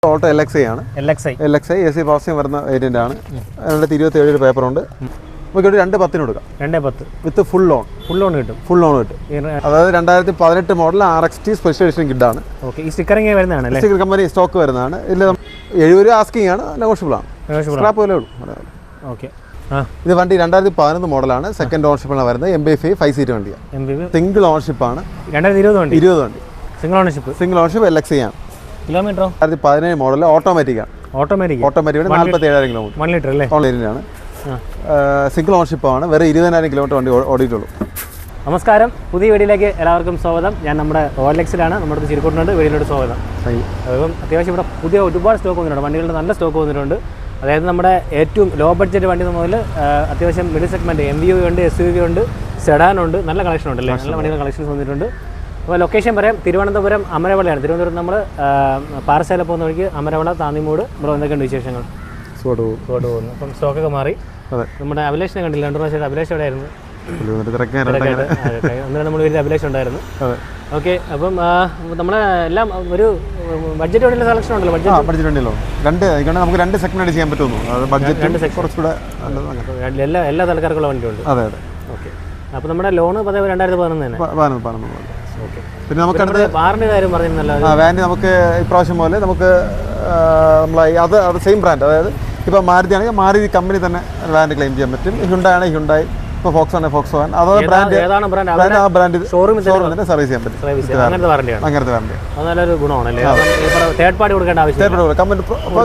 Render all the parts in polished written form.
Auto LXi ആണ്. LXi AC passing വരുന്ന variant ആണ്. 2027 പേപ്പറുണ്ട്. നമുക്കൊരു 210 കൊടുക്കാം. 210 വിത്ത് ഫുൾ ലോൺ കിട്ടും. അതായത് 2018 മോഡൽ RXT സ്പെഷ്യൽ എഡിഷൻ കിഡാണ്. ഈ സ്റ്റിക്കറിംഗ് വരുന്നതാണ്, സ്റ്റിക്കർ കമ്പനി സ്റ്റോക്ക് വരുന്നതാണ്. ഇതിൽ 70 ആസ്കിംഗ് ആണ്, നെഗോഷ്യബിൾ ആണ്. സ്ക്രാപ്പ് പോലെ ഉള്ളൂ. ഇത് വണ്ടി 2011 മോഡലാണ്. സെക്കൻഡ് ഓണർഷിപ്പാണ് വരുന്നത്. MB5 5 സീറ്റ് വണ്ടിയാണ്. സിംഗിൾ ഓണർഷിപ്പാണ്. 2020 വണ്ടി. സിംഗിൾ ഓണർഷിപ്പ് LXi ആണ്. കിലോമീറ്ററോ 2017 മോഡൽ ഓട്ടോമാറ്റിക് 47,000 കിലോമീറ്റർ. 1 ലിറ്റർ അല്ലേ? ഓൺലൈനിലാണ്. സിംഗിൾ ഓണർഷിപ്പാണ്. വേറെ 20,000 കിലോമീറ്റർ വണ്ടി ഓടിയിട്ടുള്ളൂ. നമസ്കാരം, പുതിയ വീഡിയോയിലേക്ക് എല്ലാവർക്കും സ്വാഗതം. ഞാൻ നമ്മുടെ OLXിലാണ്. നമ്മുടെ ചിരിക്കോട്ടുണ്ട്. വീഡിയോയിലോട്ട് സ്വാഗതം. അപ്പം അത്യാവശ്യം ഇവിടെ ഒരുപാട് സ്റ്റോക്ക് വന്നിട്ടുണ്ട്. വണ്ടികളുടെ നല്ല സ്റ്റോക്ക് വന്നിട്ടുണ്ട്. അതായത് നമ്മുടെ ഏറ്റവും ലോ ബഡ്ജറ്റ് വണ്ടി മുതൽ അത്യാവശ്യം മിഡിൽ സെഗ്മെൻറ്റ് MPV ഉണ്ട്, SUV ഉണ്ട്, സെഡാൻ ഉണ്ട്. നല്ല കളക്ഷൻ ഉണ്ടല്ലേ? നല്ല വണ്ടികളുടെ കളക്ഷൻസ് വന്നിട്ടുണ്ട്. അപ്പോൾ ലൊക്കേഷൻ പറയാം. തിരുവനന്തപുരം അമരവളയാണ്. തിരുവനന്തപുരം നമ്മൾ പാറശാല പോകുന്ന വഴിക്ക് അമരവള, താന്നിമൂട്. ബ്രോ എന്തൊക്കെയുണ്ട് വിശേഷങ്ങൾ? സുഖമായിട്ട് പോകുന്നു. അപ്പം സ്റ്റോക്കൊക്കെ മാറി. നമ്മുടെ അഭിലാഷിനെ കണ്ടില്ല, 2 പ്രാവശ്യം അഭിലാഷ് എവിടെ ആയിരുന്നു? അന്നേരം നമ്മൾ വീട്ടിൽ അഭിലാഷ് ഉണ്ടായിരുന്നു. ഓക്കെ, അപ്പം നമ്മളെ എല്ലാം ഒരു ബഡ്ജറ്റ് വണ്ടിയുടെ സെലക്ഷൻ ഉണ്ടല്ലോ. ബഡ്ജറ്റ് വണ്ടിയല്ലോ നമുക്ക് 2 സെഗ്മെന്റ് ചെയ്യാൻ പറ്റുന്നു. എല്ലാ തലക്കാർക്കുള്ള വണ്ടിയുണ്ട്. അതെ അതെ. ഓക്കെ, അപ്പോൾ നമ്മുടെ ലോണ് 2011 തന്നെ. ഓക്കെ, പിന്നെ നമുക്ക് വാറണ്ടി കാര്യം പറഞ്ഞിരുന്നല്ലോ. വാറണ്ടി നമുക്ക് ഇപ്രാവശ്യം പോലെ നമുക്ക് നമ്മളെ അത് സെയിം ബ്രാൻഡ്. അതായത് ഇപ്പോൾ മാരുതി ആണെങ്കിൽ മാരുതി കമ്പനി തന്നെ വാറണ്ടി ക്ലെയിം ചെയ്യാൻ പറ്റും. ഹ്യുണ്ടായി ആണെങ്കിൽ ഹ്യുണ്ടായി, ഇപ്പോൾ ഫോക്സ് ആണെങ്കിൽ ഫോക്സ് വാൻ, അതായത് ബ്രാൻഡ് ഷോറൂമിൽ തന്നെ സർവീസ് ചെയ്യാൻ പറ്റും. അങ്ങനത്തെ വാറണ്ടി അത് നല്ലൊരു ഗുണമാണല്ലേ? തേർഡ് പാർട്ടി കൊടുക്കേണ്ട ആവശ്യം. കമ്പനി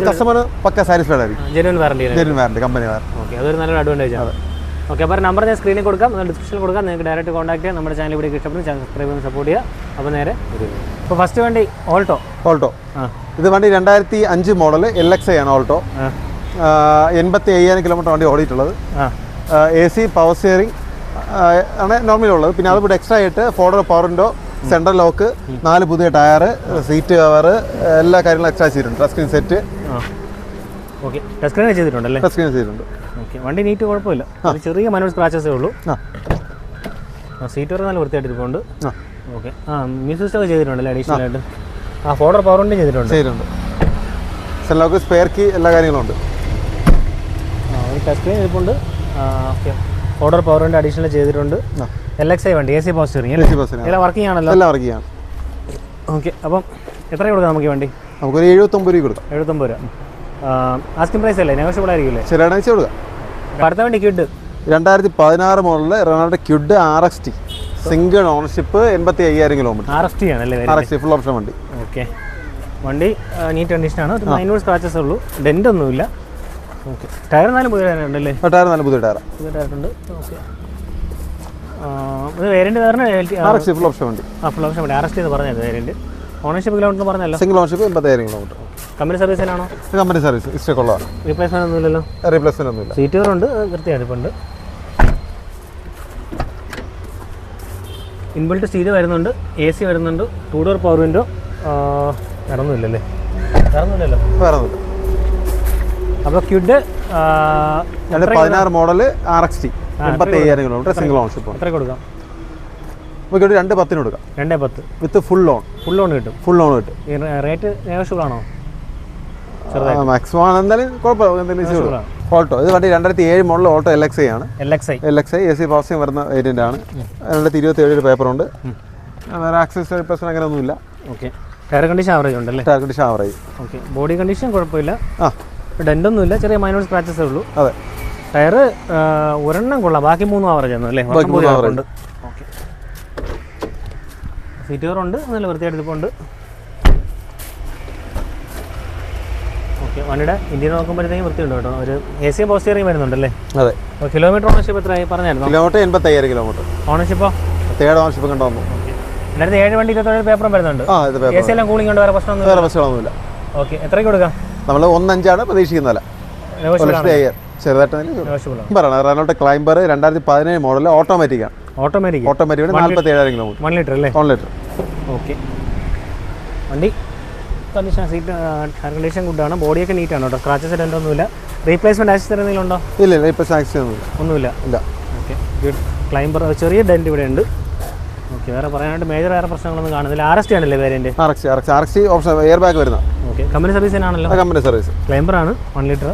കസ്റ്റമർ പക്ക സാറ്റിസ്ഫൈഡ് ആയിരിക്കും. Genuine warranty company warranty. Okay, അതൊരു നല്ലൊരു അഡ്വാൻറ്റേജ് ആണ്. ഓക്കെ, അപ്പോൾ നമ്പർ ഞാൻ സ്ക്രീനിൽ കൊടുക്കാം, ഡിസ്ക്രിപ്ഷനിൽ കൊടുക്കാം. നിങ്ങൾക്ക് ഡയറക്റ്റ് കോൺടാക്ട് ചെയ്യാം. നമ്മുടെ ചാനൽ ഇവിടെ ഇഷ്ടപ്പെടുന്നു, ചാനൽ സബ്സ്ക്രൈബ് ചെയ്ത് സപ്പോർട്ട് ചെയ്യുക. അപ്പോൾ നേരെ ഇപ്പോൾ ഫസ്റ്റ് വണ്ടി ഓൾട്ടോ. ഇത് വണ്ടി 2005 മോഡൽ LXi ആണ്. ഓൾട്ടോ 85,000 കിലോമീറ്റർ വണ്ടി ഓടിയിട്ടുള്ളത്. AC പവർ സ്റ്റിയറിംഗ് ആണ് നോർമലി ഉള്ളത്. പിന്നെ അതുകൂടെ എക്സ്ട്രാ ആയിട്ട് 4 പവർ വിൻഡോ, സെൻട്രൽ ലോക്ക്, 4 പുതിയ ടയർ, സീറ്റ് കവർ, എല്ലാ കാര്യങ്ങളും എക്സ്ട്രാ ചെയ്തിട്ടുണ്ട്. Touch screen set. Okay, touch സ്ക്രീൻ ചെയ്തിട്ടുണ്ടല്ലേ? ടച്ച് സ്ക്രീൻ ചെയ്തിട്ടുണ്ട്. ഓക്കെ, വണ്ടി നീറ്റ് കുഴപ്പമില്ല. ചെറിയ മനോജ് സ്ക്രാച്ചസേ ഉള്ളൂ. സീറ്റ് വരെ നല്ല വൃത്തിയായിട്ടിരിപ്പുണ്ട്. ഓക്കെ, മ്യൂസിക് സിസ്റ്റം ഒക്കെ ചെയ്തിട്ടുണ്ടല്ലേ അഡീഷണൽ ആയിട്ട്? 4 പവർ വിൻഡോ ചെയ്തിട്ടുണ്ട്. സെൻട്രൽ ലോക്ക്, സ്പെയർ കീ, എല്ലാ കാര്യങ്ങളും ഉണ്ട്. ടച്ച് സ്ക്രീൻ ഇരിപ്പുണ്ട്. ഓക്കെ, 4 പവർ വിൻഡോ അഡീഷണൽ ചെയ്തിട്ടുണ്ട്. LXi വണ്ടി, AC പവർ സ്റ്റിയറിംഗ് എല്ലാം വർക്കിംഗ് ആണല്ലോ? എല്ലാം വർക്കിംഗ് ആണ്. ഓക്കെ, അപ്പം എത്ര കൊടുക്കാം നമുക്ക് ഈ വണ്ടി? നമുക്കൊരു 79 രൂപ കൊടുക്കാം. 79 രൂപ ആസ്കിംഗ് പ്രൈസ് അല്ലേ? നെഗോഷ്യബിൾ ആയിരിക്കില്ലേ? ശരിയാണെന്ന് കൊടുക്കാം. അടുത്ത വണ്ടി ക്വിഡ് 2016 മോഡലിൽ Renault Kwid RXT single ownership, 85,000 kilometre. RXT ആണല്ലേ? RXT ഫുൾ ഓപ്ഷൻ വണ്ടി. ഓക്കെ, വണ്ടി നീറ്റ് കണ്ടീഷനാണ്. ഒരു മൈനൂർ സ്ക്രാച്ചസ് ഉള്ളൂ, ഡെൻ്റ് ഒന്നുമില്ല. ഓക്കെ, ടയർ 4 പുതിയ ടയറുണ്ടല്ലേ? ടയർ 4 പുതിയ ടയറുണ്ട്. ഓക്കെ, ഇത് വേരിയൻ്റ് കാരണം RXT ഫുൾ ഓപ്ഷൻ വണ്ടി. ഫുൾ ഓപ്ഷൻ വണ്ടി RXT എന്ന് പറഞ്ഞത് വേരിയൻ്റ്. ഓണർഷിപ്പ് കിലോമീറ്റർ പറഞ്ഞല്ലോ? Single ownership 80,000 kilometre. കമ്പനി സർവീസിലാണോ? കമ്പനി സർവീസ് ഹിസ്റ്ററി കൊള്ളാണ്. റീപ്ലേസ്മെന്റ് ഒന്നുമില്ലല്ലോ? റീപ്ലേസ്മെന്റ് ഒന്നുമില്ല. സീറ്റ് കവറുണ്ട്, വൃത്തിയായിട്ടുണ്ട്. ഇൻബിൽറ്റ് സ്റ്റീരിയോ വരുന്നുണ്ട്, AC വരുന്നുണ്ട്, 2 ഡോർ പവർ വിൻഡോ. വേറൊന്നുമില്ലല്ലേ? വേറൊന്നുമില്ലല്ലോ. അപ്പോൾ Kwid 16 model RXT 85,000 kilometre, single ownership. എത്ര കൊടുക്കാം? നമുക്കൊരു 210 കൊടുക്കാം. 210 വിത്ത് ഫുൾ ലോൺ കിട്ടും. റേറ്റ് നെഗോഷ്യബിൾ ആണോ? മാക്സിമം എന്തായാലും കുഴപ്പമില്ല. ഓൾട്ടോ ഇത് വണ്ടി 2007 മോഡൽ ഓൾട്ടോ LXi ആണ്. LXi AC പാസിംഗ് വരുന്ന വേരിയൻ്റ് ആണ്. 2027 പേപ്പറുണ്ട്. വേറെ ആക്സസറി പ്രശ്നം അങ്ങനെ ഒന്നുമില്ല. ഓക്കെ, ടയർ കണ്ടീഷൻ ആവറേജ് ഉണ്ടല്ലേ? Tyre condition average. Okay, body condition കുഴപ്പമില്ല. ഡെൻ്റ് ഒന്നുമില്ല, ചെറിയ മൈനോർ സ്ക്രാച്ചസേ ഉള്ളൂ. അതെ, ടയർ ഒരെണ്ണം കൊള്ളാം, ബാക്കി 3 ആവറേജ് ആണ് അല്ലേ? ഉണ്ട്. ഓക്കെ, സീറ്റ് കവറുണ്ട്, നല്ല വൃത്തിയായിട്ടിരിപ്പുണ്ട്. ഓക്കെ, വണ്ടിയുടെ ഇന്ത്യൻ നോക്കുമ്പോഴത്തേക്കും വൃത്തിയുണ്ട് കേട്ടോ. ഒരു AC പവർ സ്റ്റിയറിംഗ് വരുന്നുണ്ടല്ലേ? അതെ. കിലോമീറ്റർ ഓണർഷിപ്പ് എത്രയായി പറഞ്ഞായിരുന്നു? Kilometre 85,000 kilometre. ഓണർഷിപ്പോ? തേർഡ് ഓണർഷിപ്പ് കണ്ടു. 2007 വണ്ടി 27 പേപ്പറും വരുന്നുണ്ട്. AC എല്ലാം കൂളിംഗ് ഉണ്ട്, വേറെ പ്രശ്നമൊന്നുമില്ല. ഓക്കെ, എത്രയ്ക്ക് കൊടുക്കാം? നമ്മൾ 1.5 പ്രതീക്ഷിക്കുന്നതല്ല. Renault Climber 2017 model automatic 47,000 kilometre. 1 litre അല്ലേ? 1 ലിറ്റർ. ഓക്കെ, വണ്ടി കണ്ടീഷൻ, സീറ്റ് കണ്ടീഷൻ ഗുഡാണ്. ബോഡിയൊക്കെ നീറ്റാണ് കേട്ടോ. സ്ക്രാച്ചസ് ഒന്നുമില്ല. റീപ്ലേസ്മെന്റ് ആക്സസറി എന്തെങ്കിലും ഉണ്ടോ? ഇല്ല, റീപ്ലേസ്മെന്റ് ആക്സസറി ഒന്നുമില്ല. Okay, good. ക്ലൈംബർ ചെറിയ ഡെന്റ് ഇവിടെ ഉണ്ട്. ഓക്കെ, വേറെ പറയാനായിട്ട് മേജർ വേറെ പ്രശ്നങ്ങളൊന്നും കാണുന്നില്ല. RST ആണല്ലേ variant? RXT option air bag വരുന്ന. ഓക്കെ, കമ്പനി സർവീസ് ആണല്ലോ? Company service. ക്ലൈംബർ ആണ്, 1 ലിറ്റർ.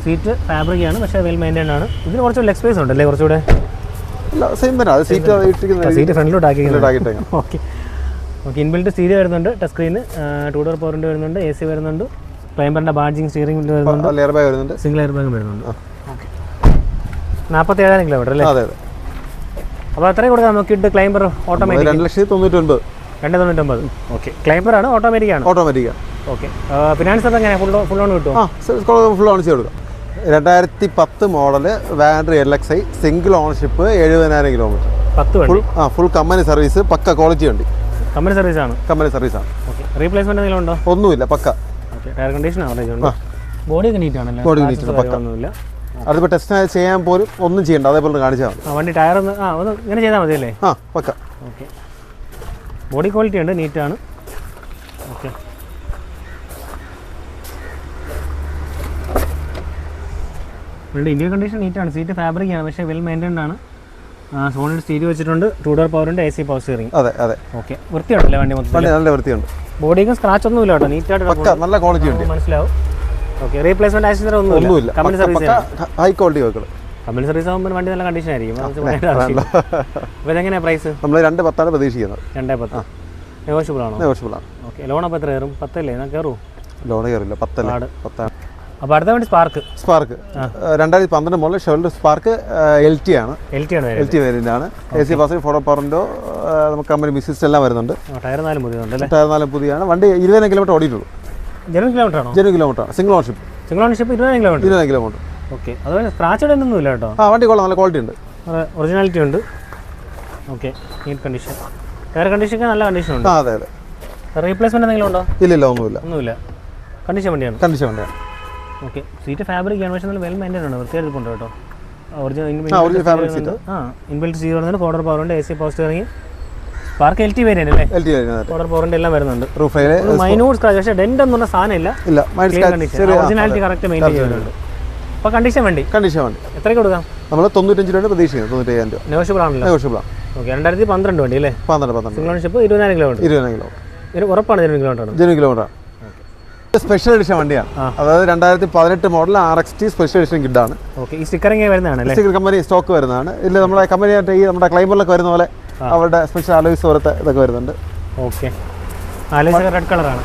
സീറ്റ് ഫാബ്രിക് ആണ്, പക്ഷേ വെൽ മെയിൻറ്റൈൻഡ് ആണ്. ഇതിന് കുറച്ച് ലെഗ് സ്പേസ് ഉണ്ടല്ലേ കുറച്ചുകൂടെ? ഇല്ല, സെയിം തന്നെ. അത് സീറ്റ് ഫ്രണ്ടിലോട്ട് ആക്കി. ഓക്കെ ഓക്കെ, ഇൻബിൽറ്റ് സ്റ്റീരിയോ വരുന്നുണ്ട്, ടച്ച് സ്ക്രീന്, 2 ഡോർ പവറിൻ്റെ വരുന്നുണ്ട്, AC വരുന്നുണ്ട്, ക്ലൈംബറിൻ്റെ ബാഡ്ജിങ് സ്റ്റിയറിംഗ് വീൽ വരുന്നുണ്ട്, എയർ ബാഗ് വരുന്നുണ്ട്, സിംഗിൾ എയർ ബാഗ് വരുന്നുണ്ട്. ഓക്കെ, 47,000 കിലോമീറ്റർ അല്ലേ? അതെ അതെ. അപ്പോൾ അത്രയും കൊടുക്കാം നമുക്ക്. ഇട്ട് ക്ലൈംബർ ഓട്ടോമാറ്റിക് 2,99,000. ഓക്കെ, ക്ലൈംബർ ആണ്, ഓട്ടോമാറ്റിക് ആണ്. ഓക്കെ, ഫിനാൻസ് ഒക്കെ എങ്ങനെയാണ്? ഫുൾ ഓൺ കിട്ടുമോ? ഫുൾ ഓൺ ചെയ്ത് കൊടുക്കാം. 2010 മോഡല് വാൻഡ്രി LXi, single ownership, 70,000 kilometre. 10 full company service, പക്ക ക്വാളിറ്റി വണ്ടി. കമ്പനി സർവീസ് ആണ്. ഓക്കെ, റീപ്ലേസ്മെന്റ് എന്തെങ്കിലും ഉണ്ടോ? ഒന്നുമില്ല, പക്ക. ഓക്കെ, ടയർ കണ്ടീഷൻ ആവറേജ് ഉണ്ട്. ബോഡിയൊക്കെ നീറ്റ് ആണല്ലേ? ബോഡി നീറ്റ് പക്ക. ഒന്നുമില്ല. അതിപ്പോൾ ടെസ്റ്റ് ചെയ്യാൻ പോലും ഒന്നും ചെയ്യണ്ട, അതേപോലെ കാണിച്ചാൽ മതി. വണ്ടി ടയർ ഒന്ന് ഇങ്ങനെ ചെയ്താൽ മതി അല്ലേ? പക്ക. ഓക്കെ, ബോഡി ക്വാളിറ്റി ഉണ്ട്, നീറ്റാണ്. ഓക്കെ, വണ്ടി ഇന്ത്യൻ കണ്ടീഷൻ നീറ്റാണ്. സീറ്റ് ഫാബ്രിക് ആണ്, പക്ഷേ വെൽ മെയിൻറ്റൈൻഡ് ആണ്. സോണിഡ് സ്റ്റീരിയോ വെച്ചിട്ടുണ്ട്, 2 ഡോർ പവറിൻ്റെ AC പവർ സ്റ്റിയറിംഗ്. അതെ അതെ. ഓക്കെ, വൃത്തിയുണ്ടല്ലേ വണ്ടി മൊത്തം? നല്ല വൃത്തിയുണ്ട്. ബോഡിക്കും സ്ക്രാച്ച് ഒന്നും ഇല്ല കേട്ടോ, നീറ്റായിട്ട് നല്ല ക്വാളിറ്റി ഉണ്ട്, മനസ്സിലാവും. ഓക്കെ, റീപ്ലേസ്മെന്റ് ആക്സിഡന്റ് ഒന്നുമില്ല. കമ്പനി സർവീസ്, ഹൈ ക്വാളിറ്റി വെക്കണം. കമ്പനി സർവീസ് ആകുമ്പോൾ വണ്ടി നല്ല കണ്ടീഷൻ ആയിരിക്കും. അപ്പോൾ ഇതെങ്ങനെയാണ് പ്രൈസ്? നമ്മൾ 2,10,000 പ്രതീക്ഷിക്കുന്നത്. 2,10. നെഗോഷ്യബിൾ ആണോ? നെഗോഷ്യബിൾ ആണ്. ഓക്കെ, ലോൺ അപ്പോൾ എത്ര കയറും? 10 അല്ലേ? എന്നാൽ കയറുമോ? ലോൺ കയറില്ല, 10. അപ്പോൾ അടുത്ത വണ്ടി സ്പാർക്ക് 2012 മോഡൽ ഷെവ്രോലെ സ്പാർക്ക് LT ആണ്. LT വേരിയൻ്റ് ആണ്. AC പാസ്, 4 പവറിൻ്റെ നമുക്ക് കമ്പനി മിസ്സിസ്റ്റ് എല്ലാം വരുന്നുണ്ട്. ടയർ 4 പുതിയതുണ്ടല്ലേ? ടയർ 4 പുതിയാണ്. വണ്ടി 20,000 കിലോമീറ്റർ ഓടിയിട്ടുള്ളൂ. ജനുവൻ കിലോമീറ്റർ ആണോ? ജനുവൻ കിലോമീറ്റർ ആണ്. Single ownership 20,000 kilometre. ഓക്കെ, അതുപോലെ സ്ക്രാച്ച് ഒന്നും ഇല്ല കേട്ടോ? വണ്ടി കൊള്ളാം, നല്ല ക്വാളിറ്റി ഉണ്ട്, ഒറിജിനാലിറ്റി ഉണ്ട്. Okay, neat condition, tyre condition നല്ല കണ്ടീഷൻ ഉണ്ട്. അതെ അതെ. റീപ്ലേസ്മെന്റ് എന്തെങ്കിലും ഉണ്ടോ? ഇല്ല, ഒന്നുമില്ല. കണ്ടീഷൻ വണ്ടിയാണ്. വണ്ടിയാണ്. ഓക്കെ, സീറ്റ് ഫാബ്രിക് ആണ്, പക്ഷേ നല്ല വെൽ മെയിൻറ്റൈൻ ആണ്, വൃത്തിയായിട്ടുണ്ട് കേട്ടോ. Original fabric seat. Inbuilt seat വരുന്നുണ്ട്, 4 ഡോർ പവറിൻ്റെ AC power steering. Spark LT variant അല്ലേ? 4 ഡോർ പവറിൻ്റെ എല്ലാം വരുന്നുണ്ട്. മൈന്യൂട്ട് സ്ക്രാച്ച്, പക്ഷേ ഡെന്റ് ഒന്നും സാധനമില്ല. ഒറിജിനാലിറ്റി കറക്റ്റ് മെയിൻറ്റെയിൻ ചെയ്യുന്നുണ്ട്. അപ്പോൾ കണ്ടീഷൻ വണ്ടി എത്രയ്ക്ക് കൊടുക്കാം? നമ്മൾ 95 രൂപ പ്രതീക്ഷിക്കുന്നത്. 95,000 രൂപ നെഗോഷ്യബിൾ ആണല്ലോ? നെഗോഷ്യബിൾ ആണ്. ഓക്കെ, 2012 വണ്ടി അല്ലേ? 12 സിംഗിൾ ഓണർഷിപ്പ്, 20,000 കിലോമീറ്റർ. ഇത് ഉറപ്പാണ് ജനുവൻ കിലോമീറ്റർ. സ്പെഷ്യൽ എഡിഷൻ വണ്ടിയാണ്. അതായത് 2018 മോഡൽ RXT സ്പെഷ്യൽ എഡിഷൻ കിഡാണ്. ഓക്കെ, ഈ സ്റ്റിക്കറിങ് വരുന്നതാണ്? സ്റ്റിക്കർ കമ്പനി സ്റ്റോക്ക് വരുന്നതാണ്. ഇല്ല, നമ്മുടെ കമ്പനിയായിട്ട് ഈ നമ്മുടെ ക്ലൈംബറിലൊക്കെ വരുന്ന പോലെ അവരുടെ സ്പെഷ്യൽ അലോയ്സ് പോലത്തെ ഇതൊക്കെ വരുന്നുണ്ട്. ഓക്കെ, അലോയ്സ് റെഡ് കളറാണ്.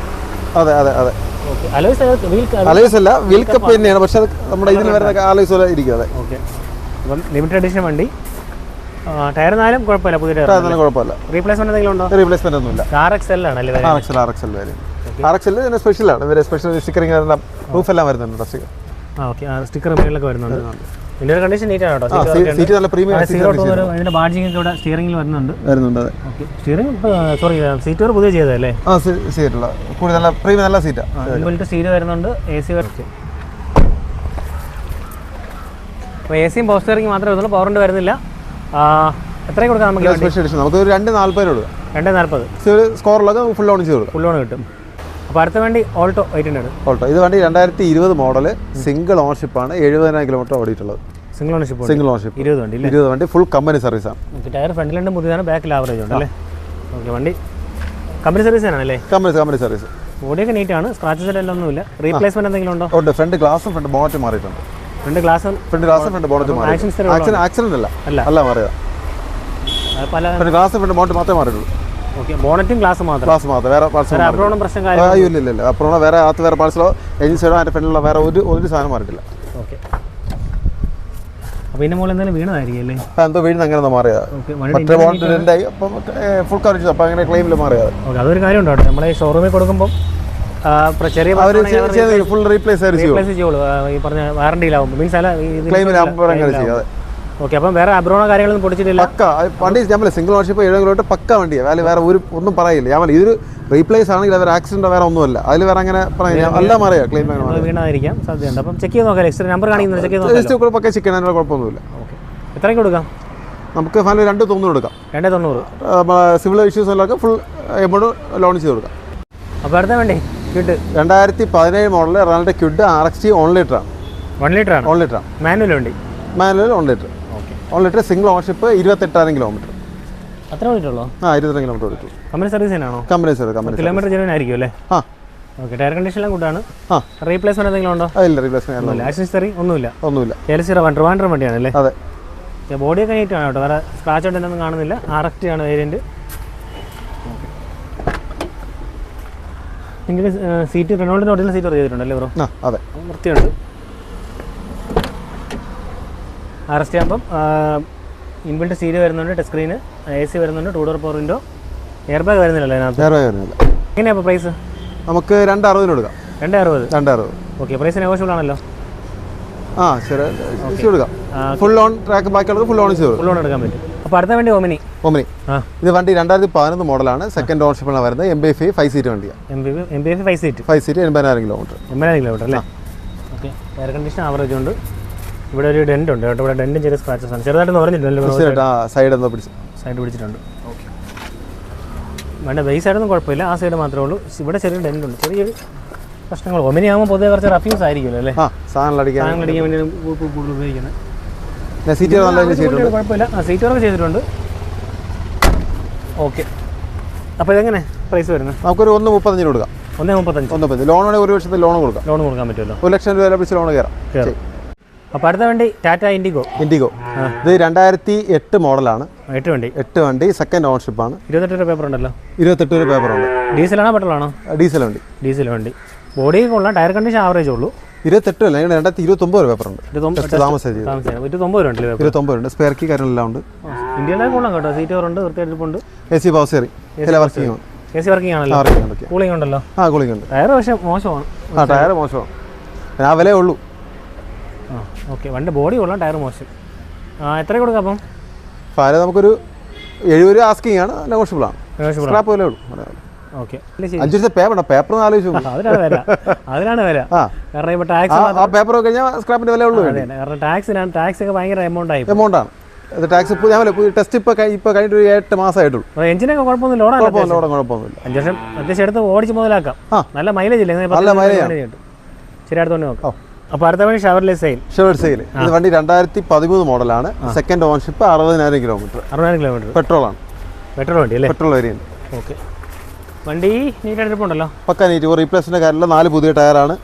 അതെ അതെ അതെ. ഓക്കെ, അലോയ്സ് അല്ല, വീൽ കപ്പ് തന്നെയാണ്, പക്ഷെ അത് നമ്മുടെ ഇതിൽ വരുന്ന ആലോയ്സ് പോലെ ഇരിക്കും. അതെ. ഓക്കെ, അപ്പം ലിമിറ്റഡ് എഡിഷൻ വണ്ടി. ടയർ 4 കുഴപ്പമില്ല, പുതിയ ടയർ കുഴപ്പമില്ല. റീപ്ലേസ്മെന്റ് എന്തെങ്കിലും ഉണ്ടോ? റീപ്ലേസ്മെന്റ് ഒന്നുമില്ല. RXL ആണല്ലേ? RXL variant. RXL ഇതിന് സ്പെഷ്യലാണ്. ഇവര് സ്പെഷ്യൽ സ്റ്റിക്കറിംഗ് റൂഫ് എല്ലാം വരുന്നുണ്ട്. ഓക്കെ, സ്റ്റിക്കർ മേളിലൊക്കെ വരുന്നുണ്ട്. ഇതിന്റെ കണ്ടീഷൻ നീറ്റ് ആണ് കേട്ടോ. സീറ്റ് നല്ല പ്രീമിയം. അതിന്റെ ബാഡ്ജിങ് ഒക്കെ ഇവിടെ സ്റ്റിയറിംഗിൽ വരുന്നുണ്ട്. ഓക്കെ, സ്റ്റിയറിംഗ് സോറി സീറ്റ് പുതിയ ചെയ്തതല്ലേ? സീറ്റുള്ള കൂടുതൽ നല്ല പ്രീമിയം നല്ല സീറ്റാ. ഇൻബിൽറ്റ് സീറ്റ് വരുന്നുണ്ട്, AC വരുന്നുണ്ട്. അപ്പോൾ ACയും പവർ സ്റ്റിയറിംഗ് മാത്രമേ വരുന്നുള്ളൂ, പവറിൻ്റെ വരുന്നില്ല. എത്രയും കൊടുക്കാം നമുക്ക്? നമുക്ക് 2,40 കൊടുക്കാം. 2,40 സ്കോറിലൊക്കെ ഫുൾ ഓൺ ചെയ്ത് കൊടുക്കാം. ഫുൾ ഓൺ കിട്ടും. അപ്പോൾ അടുത്ത വണ്ടി ഓൾട്ടോ 800. ഓൾട്ടോ ഇത് വണ്ടി 2020 മോഡൽ സിംഗിൾ ഓണർഷിപ്പ് ആണ്. 70,000 കിലോമീറ്റർ ഓടിയിട്ടുള്ളത്. സിംഗിൾ ഓണർഷിപ്പ് 20 വണ്ടി ഫുൾ കമ്പനി സർവീസ് ആണ്. ടയർ ഫ്രണ്ടിലുണ്ട്, പുതിയതാണ്, ബാക്കിൽ ആവറേജ് ഉണ്ട് അല്ലേ? ഓക്കെ, വണ്ടി കമ്പനി സർവീസ് ആണല്ലേ? Company service. ബോഡിയൊക്കെ നീറ്റാണ്, സ്ക്രാച്ചസ് എല്ലാം ഒന്നുമില്ല. റീപ്ലേസ്മെന്റ് എന്തെങ്കിലും ഉണ്ടോ? ഉണ്ട്, ഫ്രണ്ട് ഗ്ലാസും ഫ്രണ്ട് ബോണറ്റ് മാറിയിട്ടുണ്ട്. ഫ്രണ്ട് ഗ്ലാസും ഫ്രണ്ട് ബോണറ്റ് മാറി. ആക്സിഡന്റ് അല്ല മാറിയതാ. ഫ്രണ്ട് ഗ്ലാസും ഫ്രണ്ട് ബോണറ്റ് മാത്രമേ മാറിയുള്ളൂ. ഓക്കെ, ബോണറ്റും ഗ്ലാസ് മാത്രം. വേറെ പാർട്സ് അബ്രോണും പ്രശ്നം ഇല്ല. അപ്രോണോ വേറെ വേറെ പാർട്സിലോ എഞ്ചിൻ സൈഡോ അതിന്റെ ഫ്രണ്ടിലുള്ള വേറെ ഒരു സാധനം മാറിയിട്ടില്ല. ഓക്കെ, അപ്പോൾ ഇതിന്റെ മുകളിൽ എന്തെങ്കിലും വീണതായിരിക്കും അല്ലേ? എന്തോ വീഴുന്ന അങ്ങനെ മാറിയതാ. മറ്റേ ബോണറ്റ് അപ്പം ഫുൾ കവറേജ് അപ്പം അങ്ങനെ ക്ലെയിമിൽ മാറിയത്. ഓക്കെ, അതൊരു കാര്യം ഉണ്ടോ? നമ്മളെ ഈ ഷോറൂമിൽ കൊടുക്കുമ്പോൾ ചെറിയ ഫുൾ റീപ്ലേസ് ചെയ്യുള്ളൂ. ഈ പറഞ്ഞ വാറണ്ടിയിലാവും, മീൻസ് അല്ല ക്ലെയിമിൽ. ഓക്കെ, അപ്പം വേറെ അബ്രോണോ കാര്യങ്ങളൊന്നും പൊടിച്ചിട്ടില്ല. പക്ക വണ്ടി നമ്മൾ സിംഗിൾ ഓണർഷിപ്പ് 70 കിലോമീറ്റർ പക്ക വണ്ടിയാണ്. വേറെ ഒന്നും പറയില്ല. ഞാൻ ഇതൊരു റീപ്ലേസ് ആണെങ്കിൽ അത് ആക്സിഡന്റ് വേറെ ഒന്നുമല്ല. അതിൽ വേറെ അങ്ങനെ പറയാം, എല്ലാം അറിയാം. ക്ലെയിം വീണായിരിക്കാം സാധ്യതയുണ്ട്. അപ്പം ചെക്ക് ചെയ്ത് നോക്കാം. എക്സ്ട്രാ നമ്പർ കാണിക്കുന്നത് ചെക്ക് ചെയ്ത് പക്ക ചെക്ക് ചെയ്യാൻ കുഴപ്പമൊന്നുമില്ല. ഓക്കെ, എത്രയ്ക്ക് കൊടുക്കാം നമുക്ക്? ഫൈനൽ 2,90 കൊടുക്കാം. 2,90. സിവിൽ ഇഷ്യൂസ് എല്ലാം ഫുൾ എമൗണ്ട് ലോൺ ചെയ്ത് കൊടുക്കാം. അപ്പോൾ അടുത്ത വേണ്ടേ Kwid 2017 model Renault Kwid RXT 1 litre ആണ്. 1 ലിറ്റർ ആണ്. 1 ലിറ്റർ ആണ്. മാനുവൽ വണ്ടി. 1 litre. 1 litre single ownership 28,000 kilometre. അത്ര ഓടിയിട്ടുള്ളൂ? ആ 22 കിലോമീറ്റർ ഓടിയിട്ടുള്ളൂ. കമ്പനി സർവീസ് തന്നെയാണോ? Company service. കിലോമീറ്റർ ജനുവനായിരിക്കും അല്ലേ? ആ ഓക്കെ. ടയർ കണ്ടീഷനെല്ലാം കൂട്ടാണ്. ആ റീപ്ലേസ്മെന്റ് എന്തെങ്കിലും ഉണ്ടോ? ഇല്ല, റീപ്ലേസ്മെന്റ് ആക്സസറി ഒന്നുമില്ല. ട്രിവാൻഡ്രം വണ്ടിയാണല്ലേ? അതെ. ബോഡിയൊക്കെ നീറ്റാണ് കേട്ടോ, വേറെ സ്ക്രാച്ച് ഉണ്ടെന്നൊന്നും കാണുന്നില്ല. RXT ആണ് വേരിയൻറ്റ്. നിങ്ങൾക്ക് സീറ്റ് റെനോൾഡിൻ്റെ ഒറിജിനൽ സീറ്റ് ചെയ്തിട്ടുണ്ടല്ലേ ബ്രോ? അതെ, വൃത്തിയുണ്ട്. RXT ആകുമ്പം ഇൻബിൽറ്റ് സ്റ്റീരിയോ വരുന്നുണ്ട്, ടച്ച് സ്ക്രീന്, AC വരുന്നുണ്ട്, 2 door power window, air bag വരുന്നില്ലല്ലോ അതിനകത്ത്. എങ്ങനെയാണ് അപ്പോൾ പ്രൈസ്? നമുക്ക് 260 കൊടുക്കാം. 260. ഓക്കെ. പ്രൈസ് നെഗോഷ്യബിൾ ആണല്ലോ? ആ ശരി, കൊടുക്കാം. ഫുൾ ഓൺ ട്രാക്ക് ബാക്കിയുള്ളത് ഫുൾ ഓൺ എടുക്കാൻ പറ്റും. അപ്പോൾ അടുത്ത വണ്ടി ഓമിനി. ഇത് വണ്ടി 2011 മോഡലാണ്. സെക്കൻഡ് ഓണർഷിപ്പാണ് വരുന്നത്. MB5 5 സീറ്റ് വണ്ടിയാണ്. MB5 5 seat 80,000 kilometre. 80,000 കിലോമീറ്റർ അല്ലേ? ഓക്കെ. എയർ കണ്ടീഷൻ ആവറേജ് ഉണ്ട്. ഇവിടെ ഒരു ഡെന്റ് ഉണ്ട് കേട്ടോ. ഇവിടെ ഡെന്റും ചെറിയ സ്ക്രാച്ചസ് ആണ്. ചെറുതായിട്ട് പറഞ്ഞിട്ടുണ്ട്. സൈഡ് പിടിച്ചിട്ടുണ്ട്. ഓക്കെ. വേണ്ട ബേസ് സൈഡൊന്നും കുഴപ്പമില്ല, ആ സൈഡ് മാത്രമേ ഉള്ളൂ. ഇവിടെ ചെറിയ ഡെന്റ് ഉണ്ട്, ചെറിയൊരു പ്രശ്നങ്ങൾ. ഒമിനി ആകുമ്പോൾ പൊതുവെ കുറച്ച് റഫ്യൂസ് ആയിരിക്കുമല്ലോ അല്ലേ? സാധനങ്ങൾ അടിക്കാൻ വേണ്ടി കൂടുതൽ ഉപയോഗിക്കുന്നത്. കുഴപ്പമില്ല. സീറ്റ് വർക്ക് ചെയ്തിട്ടുണ്ട്. ഓക്കെ. അപ്പോൾ ഇതെങ്ങനെ പ്രൈസ് വരുന്നത്? നമുക്കൊരു 1.35 കൊടുക്കാം. 1.35. ലോൺ വേണമെങ്കിൽ 1 വർഷത്തെ ലോൺ കൊടുക്കാം. ലോൺ കൊടുക്കാൻ പറ്റുമല്ലോ. 1 ലക്ഷം രൂപ പിടിച്ച് ലോൺ കയറാം. അപ്പോൾ അടുത്ത വണ്ടി ടാറ്റ ഇൻഡിഗോ. ഇത് 2008 മോഡലാണ്. 8 വണ്ടി സെക്കൻഡ് ഓണർഷിപ്പാണ്. 28 രൂപ പേപ്പർ ഉണ്ടല്ലോ. 28 രൂപ പേപ്പർ ഉണ്ട്. ഡീസലാണോ പെട്രോളാണോ? ഡീസൽ വണ്ടി. ബോഡി കൊള്ളാം, ടയർ കണ്ടീഷൻ ആവറേജ് ഉള്ളൂ. 28 അല്ല, 2029 രൂപ പേപ്പർ ഉണ്ട്. 29 ഉണ്ട്. സ്പെയർ കീ കാര്യങ്ങളെല്ലാം ഉണ്ട്. ഇന്ത്യയിലെ കൊള്ളാം കേട്ടോ. സീറ്റ് കവറുണ്ട്, വൃത്തിയായിട്ടുണ്ട്. AC പവർ സ്റ്റിയറിംഗ് വർക്കിംഗ് ആണ്. AC വർക്കിംഗ് ആണല്ലോ. കൂളിംഗ് ഉണ്ടല്ലോ. കൂളിംഗ് ഉണ്ട്. ടയർ പക്ഷേ മോശമാണ്. ടയർ മോശമാണ്, ആ വിലയേ ഉള്ളൂ. ഓക്കെ. വണ്ടി ബോഡി കൊള്ളാം, ടയർ മോശം. എത്ര കൊടുക്കാം അപ്പം? ഫയൽ നമുക്കൊരു 70 ആസ്കിങ് ആണ്. നെഗോഷ്യബിൾ ആണ്. സ്ക്രാപ്പ് വില ഉള്ളൂ. ഓക്കെ. 5 ദിവസത്തെ പേപ്പർ ആലോചിച്ചു. അതിനാണ് വില. കാരണം ഇപ്പോൾ ടാക്സ് ആ പേപ്പർ കഴിഞ്ഞാൽ സ്ക്രാപ്പിന്റെ വില ഉള്ളൂ. കാരണം ടാക്സ് ഒക്കെ ഭയങ്കര എമൗണ്ട് ആണ്. ടാക്സ് ടെസ്റ്റ് ഇപ്പോൾ കഴിഞ്ഞിട്ട് 8 മാസമായിട്ടുള്ളൂ. എഞ്ചിനൊക്കെ കുഴപ്പമൊന്നുമില്ല. 5 വർഷം അത്യാവശ്യം എടുത്ത് ഓടിച്ച് മുതലാക്കാം. നല്ല മൈലേജ് ഇല്ലേ? ശരി, അടുത്തോണ്ട് നോക്കാം. അപ്പോൾ അടുത്ത വണ്ടി ഷെവർലെ സെയിൽ. ഇത് വണ്ടി 2013 മോഡലാണ്. Second ownership. 60,000 കിലോമീറ്റർ. പെട്രോളാണ്. പെട്രോൾ വണ്ടി അല്ലേ? Petrol variant. ഓക്കെ. വണ്ടി നീറ്റായിട്ടിരിപ്പുണ്ടല്ലോ. പക്ക നീറ്റ്. റീപ്ലേസ്മെന്റ് കാര്യമില്ല. 4 പുതിയ ടയറാണ്.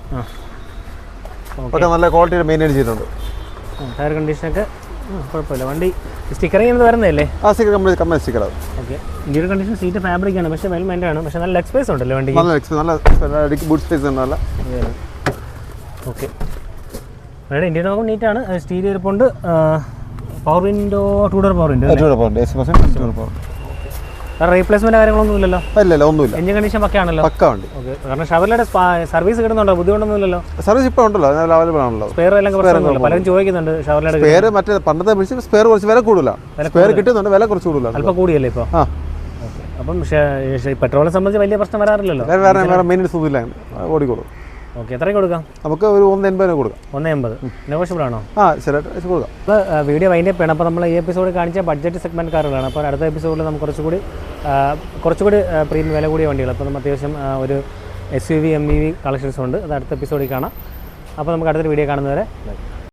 ഒക്കെ നല്ല ക്വാളിറ്റിയിൽ മെയിൻറ്റെയിൻ ചെയ്തിട്ടുണ്ട്. ടയർ കണ്ടീഷനൊക്കെ കുഴപ്പമില്ല. വണ്ടി സ്റ്റിക്കറിങ് ചെയ്യുന്നത് വരുന്നതല്ലേ? ആ സ്റ്റിക്കർ കമ്പനി സ്റ്റിക്കർ. ഓക്കെ. ഇന്ത്യയുടെ കണ്ടീഷൻ സീറ്റ് ഫാബ്രിക് ആണ്, പക്ഷേ വെൽ മെയിൻറ്റെയിൻ ആണ്. പക്ഷേ നല്ല ലെഗ് സ്പേസ് ഉണ്ടല്ലോ വണ്ടി. നല്ല ബൂട്ട് സ്പേസ് ഉണ്ടല്ല. ഓക്കെ. വേറെ ഇന്ത്യൻ നോക്കും നീറ്റാണ്. സ്റ്റീരിയോ ഇരിപ്പുണ്ട്. Power window, 2 door power window. Replacement കാര്യങ്ങളൊന്നും ഇല്ലല്ലോ? ഇല്ല, ഒന്നുമില്ല. Engine condition പക്കയാണല്ലോ? പക്ക വണ്ടി. ഓക്കെ. കാരണം ഷെവർലെയുടെ സർവീസ് കിട്ടുന്നുണ്ടോ? ബുദ്ധിമുട്ടൊന്നും ഇല്ലല്ലോ? സർവീസ് ഇപ്പോൾ ഉണ്ടല്ലോ, അവൈലബിൾ ആണല്ലോ. സ്പെയർ എല്ലാം പ്രശ്നമൊന്നുമില്ല. പലരും ചോദിക്കുന്നുണ്ട് ഷെവർലെയുടെ സ്പെയർ. മറ്റേ പണ്ടത്തെ വിളിച്ച് സ്പെയർ കുറച്ച് വില കൂടുതലാണ്. സ്പെയർ കിട്ടുന്നുണ്ട്, വില കുറച്ച് കൂടുതലാണ്. അല്പം കൂടിയല്ലേ ഇപ്പോൾ? ഓക്കെ. അപ്പം പെട്രോളിനെ സംബന്ധിച്ച് വലിയ പ്രശ്നം വരാറില്ലല്ലോ. വേറെ മെയിൻ്റെനൻസ് ഒന്നുമില്ല, ഓടിക്കോളും. ഓക്കെ. എത്രയ്ക്ക് കൊടുക്കാം? നമുക്ക് ഒരു 180 കൊടുക്കാം. 180 നെഗോഷ്യബിൾ ആണോ? ശരിയായിട്ട് കൊടുക്കാം. അപ്പോൾ വീഡിയോ വൈൻഡ് അപ്പ് ചെയ്യണം. അപ്പോൾ നമ്മൾ ഈ എപ്പിസോഡ് കാണിച്ച ബഡ്ജറ്റ് സെഗ്മെൻറ്റ് കാറുകളാണ്. അപ്പോൾ അടുത്ത എപ്പിസോഡിൽ നമുക്ക് കുറച്ചുകൂടി പ്രീമിയം വില കൂടിയ വണ്ടികൾ. അപ്പോൾ നമ്മൾ അത്യാവശ്യം ഒരു SUV MPV കളക്ഷൻസ് ഉണ്ട്. അത് അടുത്ത എപ്പിസോഡിൽ കാണാം. അപ്പോൾ നമുക്ക് അടുത്തൊരു വീഡിയോ കാണുന്നവരെ